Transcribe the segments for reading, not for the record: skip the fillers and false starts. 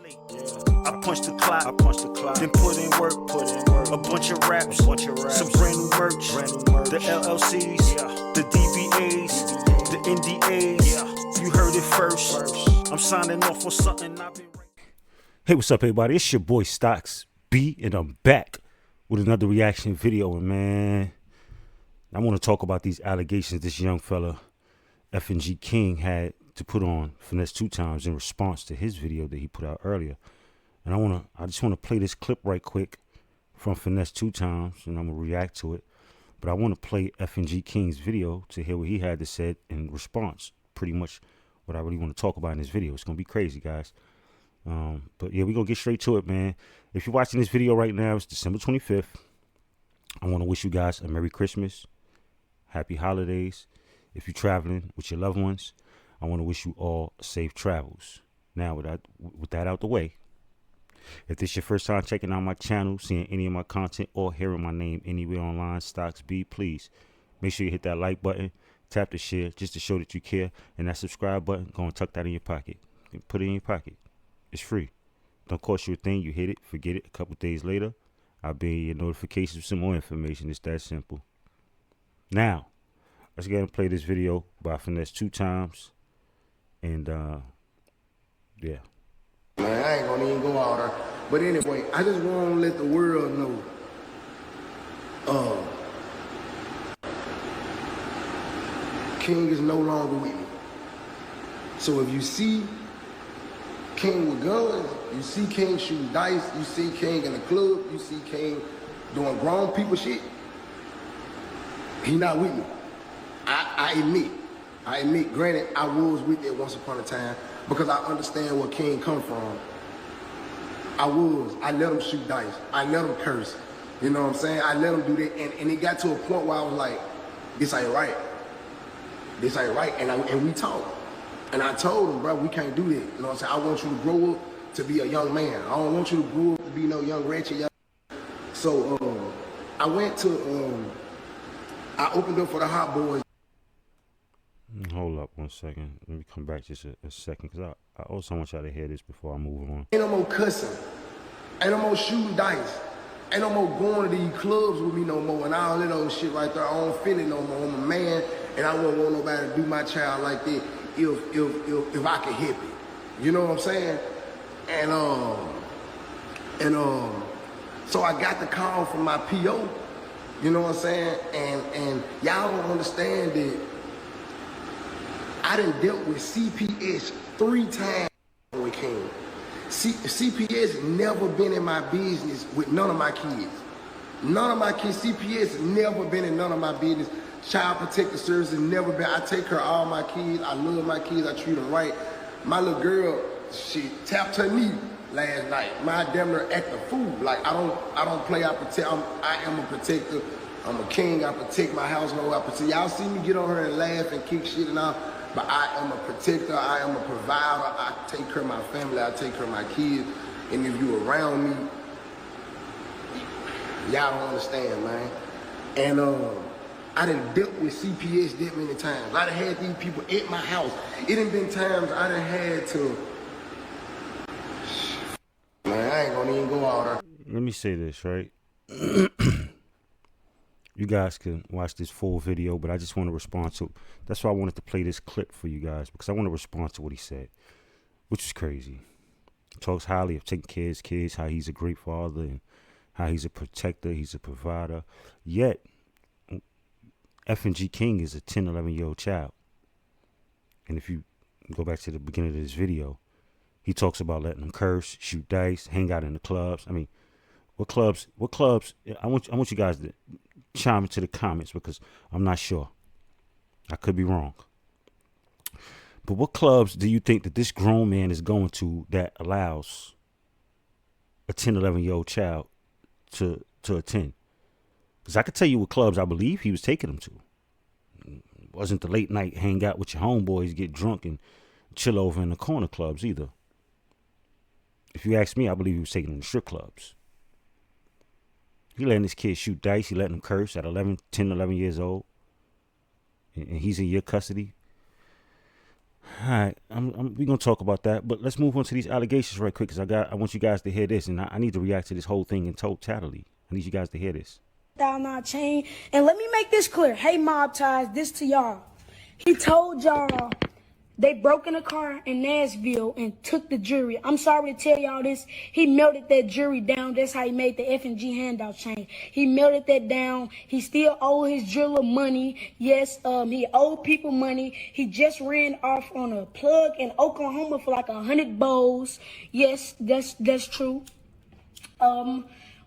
I punched the clock, then put in work, a bunch of raps, some brand new merch, the LLCs, the DBAs, the NDAs, you heard it first, I'm signing off on something I've been writing. Hey, what's up everybody, it's your boy Stocks B, and I'm back with another reaction video, and man, I want to talk about these allegations this young fella, FNG King, had to put on Finnese2Tymes in response to his video that he put out earlier. And I just want to play this clip right quick from Finnese2Tymes, and I'm gonna react to it. But I want to play FNG King's video to hear what he had to say in response. Pretty much what I really want to talk about in this video. It's gonna be crazy, guys. But yeah, we're gonna get straight to it, man. If you're watching this video right now, it's December 25th. I want to wish you guys a Merry Christmas, Happy Holidays. If you're traveling with your loved ones, I want to wish you all safe travels. Now, with that out the way, if this is your first time checking out my channel, seeing any of my content, or hearing my name anywhere online, Stocks B, please make sure you hit that like button, tap the share just to show that you care, and that subscribe button, go and tuck that in your pocket. Put it in your pocket. It's free. Don't cost you a thing. You hit it, forget it. A couple days later, I'll be in your notifications with some more information. It's that simple. Now, let's get and play this video by Finnese2Tymes. And yeah. Man, I ain't gonna even go out there. But anyway, I just want to let the world know. King is no longer with me. So if you see King with guns, you see King shooting dice, you see King in the club, you see King doing grown people shit, he not with me. I admit, granted, I was with it once upon a time because I understand where King come from. I let him shoot dice. I let him curse. You know what I'm saying? I let him do that. And it got to a point where I was like, this ain't right. This ain't right. And we talked. And I told him, bro, we can't do that. You know what I'm saying? I want you to grow up to be a young man. I don't want you to grow up to be no young ratchet young. So I went to, I opened up for the Hot Boys. Hold up one second. Let me come back just a second, because I also want y'all to hear this before I move on. Ain't no more cussing. Ain't no more shooting dice. Ain't no more going to these clubs with me no more and all that old shit right there. I don't feel it no more. I'm a man, and I wouldn't want nobody to do my child like that if I could help it. You know what I'm saying? And so I got the call from my PO. You know what I'm saying? And y'all don't understand that I done dealt with CPS 3 times with King. CPS never been in my business with none of my kids. None of my kids, CPS never been in none of my business. Child Protective Services never been. I take care of all my kids. I love my kids. I treat them right. My little girl, she tapped her knee last night. My damn near act a fool. Like I don't play. I am a protector. I'm a king. I protect my household. I protect. Y'all see me get on her and laugh and kick shit and all. But I am a protector, I am a provider, I take care of my family, I take care of my kids. And if you around me, y'all don't understand, man. And I done dealt with CPS that many times. I done had these people at my house. It done been times I done had to, man, I ain't gonna even go out there. Let me say this, right? You guys can watch this full video, but I just want to respond to, that's why I wanted to play this clip for you guys, because I want to respond to what he said, which is crazy. He talks highly of taking care of his kids, how he's a great father, and how he's a protector, he's a provider. Yet, FNG King is a 10, 11-year-old child. And if you go back to the beginning of this video, he talks about letting them curse, shoot dice, hang out in the clubs. I mean, what clubs, I want you guys to chime into the comments, because I'm not sure. I could be wrong. But what clubs do you think that this grown man is going to that allows a 10, 11-year-old child to attend? Because I could tell you what clubs I believe he was taking them to. It wasn't the late night hang out with your homeboys, get drunk and chill over in the corner clubs either. If you ask me, I believe he was taking them to strip clubs. He letting his kids shoot dice. He letting them curse at 10, 11 years old. And he's in your custody. All right, we're gonna talk about that, but let's move on to these allegations right quick, because I want you guys to hear this, and I need to react to this whole thing in totality. I need you guys to hear this. Chain. And let me make this clear. Hey, Mob Ties, this to y'all. He told y'all they broke in a car in Nashville and took the jewelry. I'm sorry to tell y'all this. He melted that jewelry down. That's how he made the FNG handout chain. He melted that down. He still owed his jeweler money. Yes, he owed people money. He just ran off on a plug in Oklahoma for like 100 bowls. Yes, that's true.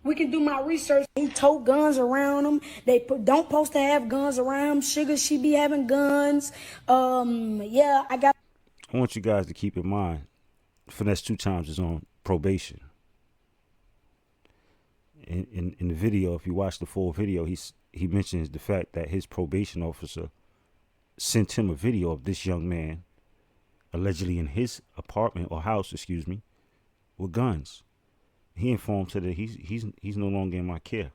We can do my research. He tote guns around him. Don't supposed to have guns around him. Sugar, she be having guns. Yeah, I want you guys to keep in mind, Finnese2Tymes is on probation. In the video, if you watch the full video, he mentions the fact that his probation officer sent him a video of this young man allegedly in his apartment or house, with guns. He informed her that he's no longer in my care.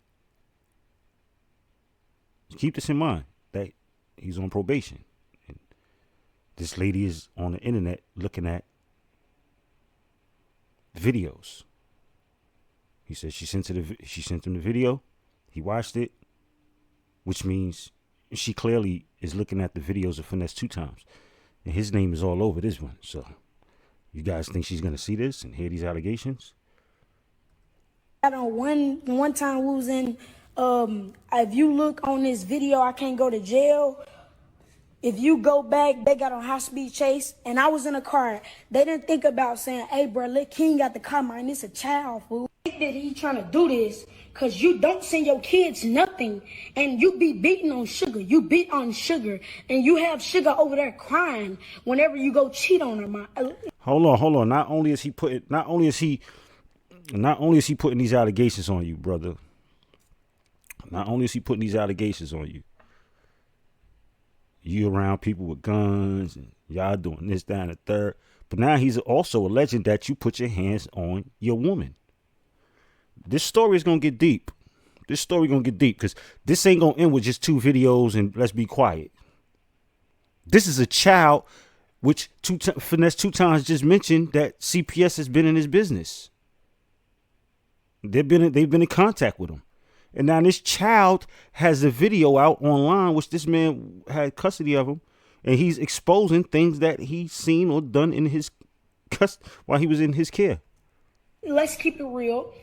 Keep this in mind, that he's on probation. And this lady is on the internet looking at videos. He said she sent him the video. He watched it, which means she clearly is looking at the videos of Finnese2Tymes, and his name is all over this one. So, you guys think she's gonna see this and hear these allegations? on one time we was in, if you look on this video, I can't go to jail. If you go back, they got on high speed chase, and I was in a car. They didn't think about saying, hey, bro, let King got the car, man, this a child, fool. I think that he trying to do this because you don't send your kids nothing, and you be beating on Sugar. You beat on Sugar, and you have Sugar over there crying whenever you go cheat on her, man. Hold on. Not only is he putting these allegations on you, brother. Not only is he putting these allegations on you. You around people with guns and y'all doing this, that, and the third. But now he's also alleging that you put your hands on your woman. This story is going to get deep. Because this ain't going to end with just 2 videos and let's be quiet. This is a child, which Finnese2Tymes just mentioned that CPS has been in his business. They've been in contact with him. And now this child has a video out online, which this man had custody of him, and he's exposing things that he's seen or done in his while he was in his care. Let's keep it real.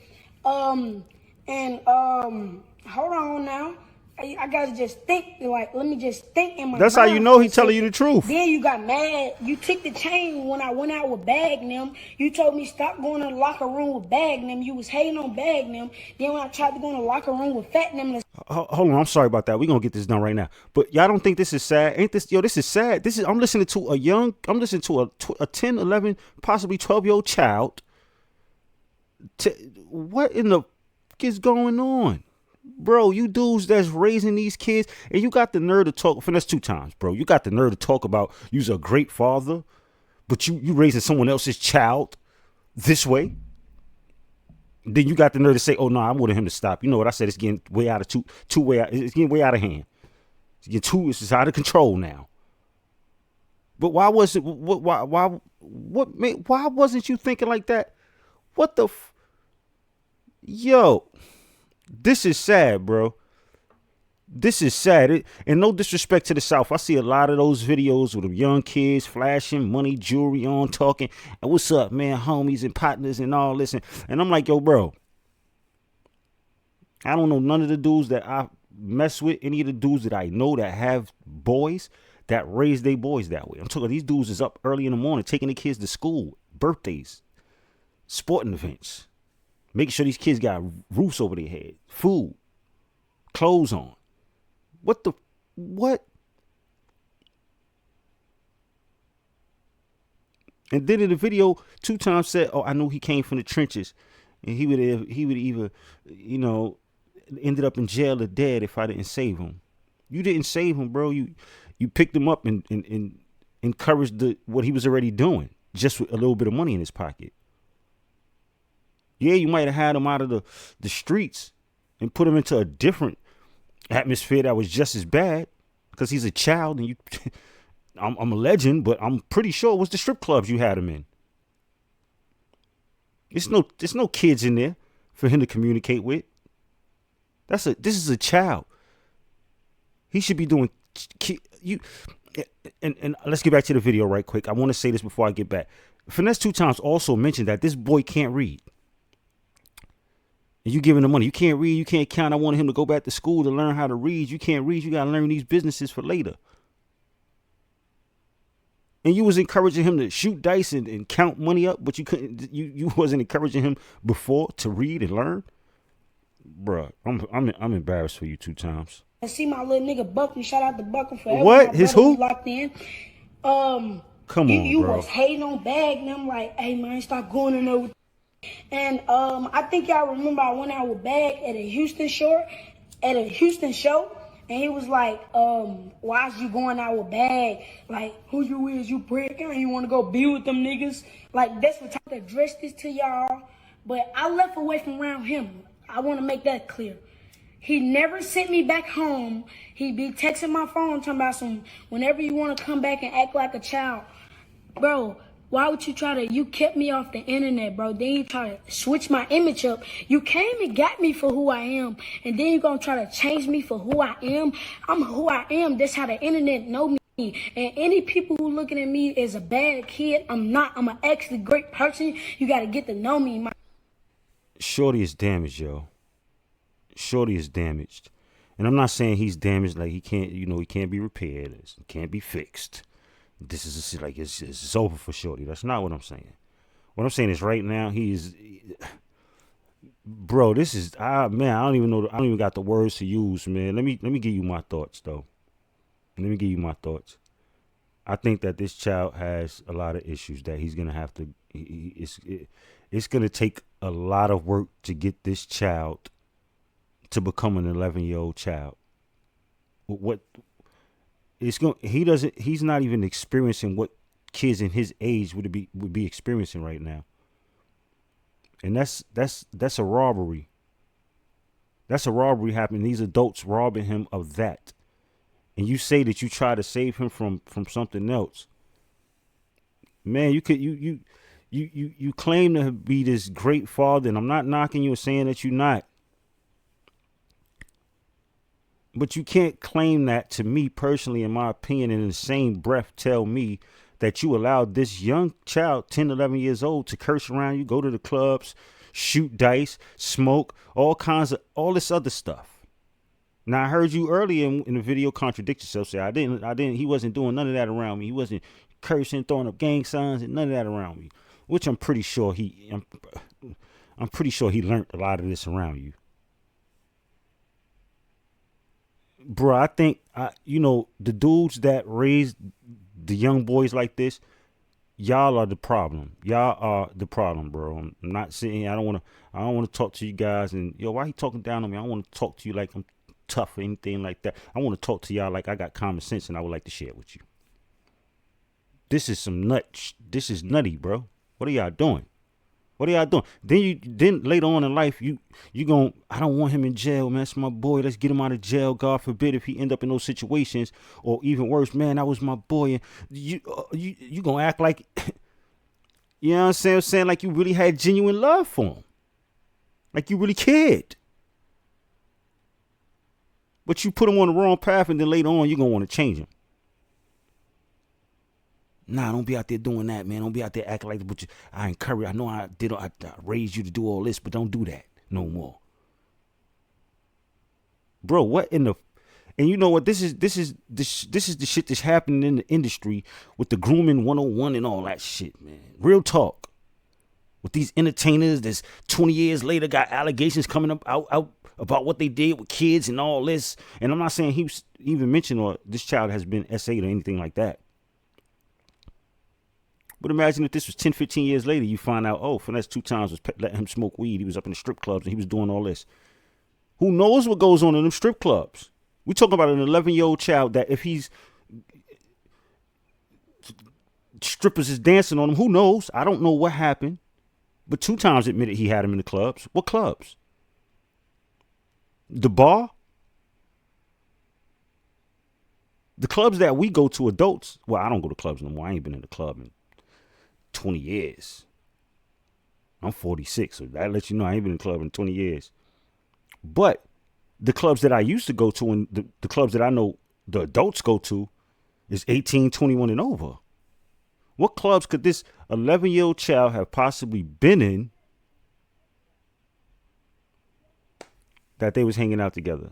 Hold on now. I gotta just think, let me just think in my That's mind. how you know he's telling you the truth. Then you got mad. You took the chain when I went out with Bagnum. You told me stop going to the locker room with Bagnum. You was hating on Bagnum. Then when I tried to go in the locker room with Fatnum. Hold on, I'm sorry about that. We're gonna get this done right now. But y'all don't think this is sad? Ain't this, this is sad. I'm listening to a 10, 11, possibly 12-year-old child. What in the fuck is going on? Bro, you dudes that's raising these kids, and you got the nerve to talk, Finnese2Tymes, bro. You got the nerve to talk about you's a great father, but you raising someone else's child this way. Then you got the nerve to say, oh no, I wanted him to stop. You know what I said? It's getting way out of it's getting way out of hand. It's out of control now. But why wasn't you thinking like that? What the yo? This is sad, bro. This is sad. And no disrespect to the South. I see a lot of those videos with them young kids flashing money, jewelry on, talking. And what's up, man? Homies and partners and all this. And I'm like, yo, bro. I don't know none of the dudes that I mess with. Any of the dudes that I know that have boys that raise their boys that way. I'm talking these dudes is up early in the morning taking the kids to school, birthdays, sporting events. Making sure these kids got roofs over their head, food, clothes on. What? And then in the video, 2Tymes said, oh, I knew he came from the trenches. And he would either, ended up in jail or dead if I didn't save him. You didn't save him, bro. You picked him up and encouraged what he was already doing, just with a little bit of money in his pocket. Yeah, you might have had him out of the streets and put him into a different atmosphere that was just as bad because he's a child and I'm a legend, but I'm pretty sure it was the strip clubs you had him in. There's no kids in there for him to communicate with. This is a child. He should be doing you. And let's get back to the video right quick. I want to say this before I get back. Finnese2Tymes also mentioned that this boy can't read. And you giving him money. You can't read. You can't count. I wanted him to go back to school to learn how to read. You can't read. You got to learn these businesses for later. And you was encouraging him to shoot dice and count money up, but you couldn't. You wasn't encouraging him before to read and learn. Bruh, I'm embarrassed for you 2Tymes. I see my little nigga Buckley. Shout out to Buckley for what? His who? Locked in. Come on, you bro. was hating on Bag, and I'm like, hey man, stop going in there with. And I think y'all remember I went out with Bag at a Houston show, and he was like, why is you going out with Bag? Like, who you is? You prick? You want to go be with them niggas? Like, that's what I addressed this to y'all. But I left away from around him. I want to make that clear. He never sent me back home. He be texting my phone talking about whenever you want to come back and act like a child. Bro, why would you kept me off the internet, bro. Then you try to switch my image up. You came and got me for who I am. And then you're going to try to change me for who I am. I'm who I am. That's how the internet know me. And any people who looking at me as a bad kid, I'm not. I'm an actually great person. You got to get to know me. Shorty is damaged, yo. Shorty is damaged. And I'm not saying he's damaged like he can't be repaired. It can't be fixed. This is like it's over for Shorty. That's not what I'm saying. What I'm saying is right now bro, this is man, I don't even got the words to use, man. Let me give you my thoughts though. Let me give you my thoughts. I think that this child has a lot of issues that he's gonna have to. It's gonna take a lot of work to get this child to become an 11-year-old child. He's not even experiencing what kids in his age would be experiencing right now. And that's a robbery. That's a robbery happening. These adults robbing him of that. And you say that you try to save him from something else. Man, you claim to be this great father, and I'm not knocking you or saying that you're not. But you can't claim that to me personally, in my opinion, and in the same breath tell me that you allowed this young child, 10, 11 years old, to curse around you, go to the clubs, shoot dice, smoke, all this other stuff. Now, I heard you earlier in the video contradict yourself. Say, he wasn't doing none of that around me. He wasn't cursing, throwing up gang signs and none of that around me, which I'm pretty sure I'm pretty sure he learned a lot of this around you. Bro, I think, the dudes that raised the young boys like this, y'all are the problem. Y'all are the problem, bro. I'm not saying I don't want to talk to you guys and, why he talking down on me? I don't want to talk to you like I'm tough or anything like that. I want to talk to y'all like I got common sense and I would like to share it with you. This is this is nutty, bro. What are y'all doing? What are y'all doing? Then later on in life, you I don't want him in jail, man. That's my boy. Let's get him out of jail. God forbid if he end up in those situations, or even worse, man, that was my boy. And you gonna act like, you know what I'm saying? Saying like you really had genuine love for him, like you really cared. But you put him on the wrong path, and then later on, you're gonna want to change him. Nah, don't be out there doing that, man. Don't be out there acting like but I encourage. I know I raised you to do all this, but don't do that no more. Bro, what in the and you know what? This is the shit that's happening in the industry with the grooming 101 and all that shit, man. Real talk. With these entertainers that's 20 years later got allegations coming out about what they did with kids and all this. And I'm not saying he was even mentioned or this child has been SA'd or anything like that. But imagine if this was 10, 15 years later, you find out, Finnese2Tymes was letting him smoke weed. He was up in the strip clubs and he was doing all this. Who knows what goes on in them strip clubs? We talking about an 11-year-old child that if he's strippers is dancing on him, who knows? I don't know what happened. But 2Tymes admitted he had him in the clubs. What clubs? The bar? The clubs that we go to, adults, well, I don't go to clubs no more. I ain't been in the club in 20 years. I'm 46, so that lets you know I ain't been in the club in 20 years. But the clubs that I used to go to and the clubs that I know the adults go to is 18, 21 and over. What clubs could this 11-year-old child have possibly been in that they was hanging out together?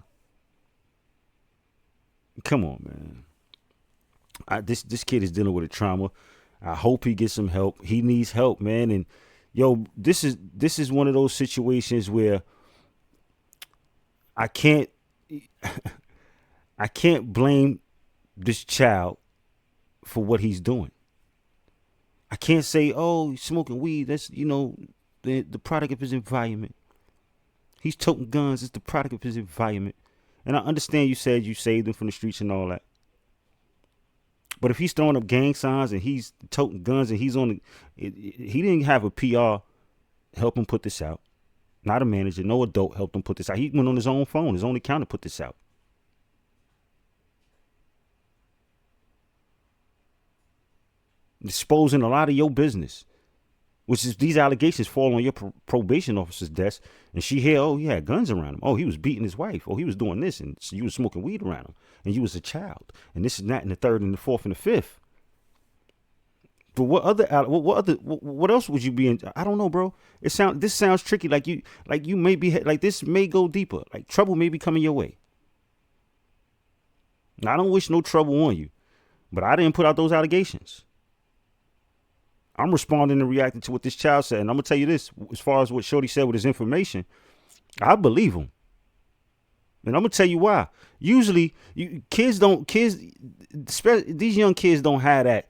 Come on, man. This kid is dealing with a trauma. I hope he gets some help. He needs help, man. And yo, this is one of those situations where I can't blame this child for what he's doing. I can't say, oh, he's smoking weed. That's, the product of his environment. He's toting guns. It's the product of his environment. And I understand you said you saved him from the streets and all that. But if he's throwing up gang signs and he's toting guns and he's he didn't have a PR help him put this out. Not a manager, no adult helped him put this out. He went on his own phone, his own account to put this out. Exposing a lot of your business, which is these allegations fall on your probation officer's desk, and she hear, oh, he had guns around him. Oh, he was beating his wife. Oh, he was doing this, and so you was smoking weed around him, and you was a child, and this and that, and the third, and the fourth, and the fifth. But what else would you be in? I don't know, bro. This sounds tricky. Like you may be like this may go deeper. Like trouble may be coming your way. Now, I don't wish no trouble on you, but I didn't put out those allegations. I'm responding and reacting to what this child said. And I'm going to tell you this, as far as what Shorty said with his information, I believe him. And I'm going to tell you why. Usually, these young kids don't have that,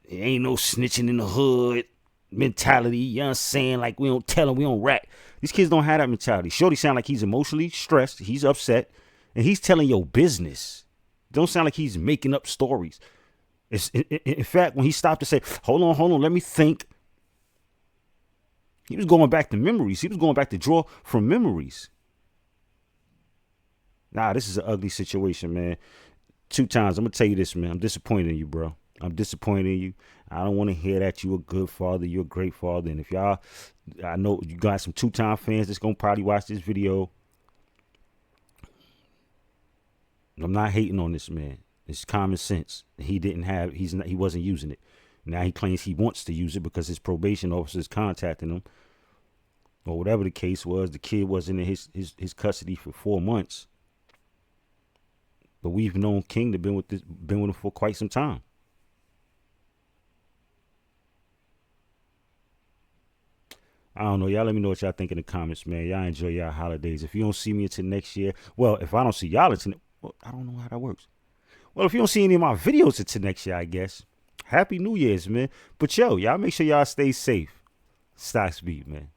ain't no snitching in the hood mentality. You know what I'm saying? Like, we don't tell them, we don't rat. These kids don't have that mentality. Shorty sound like he's emotionally stressed. He's upset. And he's telling your business. Don't sound like he's making up stories. In fact, when he stopped to say, hold on, let me think. He was going back to memories. He was going back to draw from memories. Nah, this is an ugly situation, man. 2Tymes, I'm going to tell you this, man. I'm disappointed in you, bro. I'm disappointed in you. I don't want to hear that you a good father. You're a great father. And if y'all, I know you got some 2Tymes fans that's going to probably watch this video. I'm not hating on this man. It's common sense. He wasn't using it. Now he claims he wants to use it because his probation officer is contacting him. Or whatever the case was, the kid wasn't in his custody for 4 months. But we've known King to been with him for quite some time. I don't know. Y'all let me know what y'all think in the comments, man. Y'all enjoy y'all holidays. If you don't see me until next year, well, if I don't see y'all until, well, I don't know how that works. Well, if you don't see any of my videos until next year, I guess. Happy New Year's, man. But yo, y'all make sure y'all stay safe. Stocks beat, man.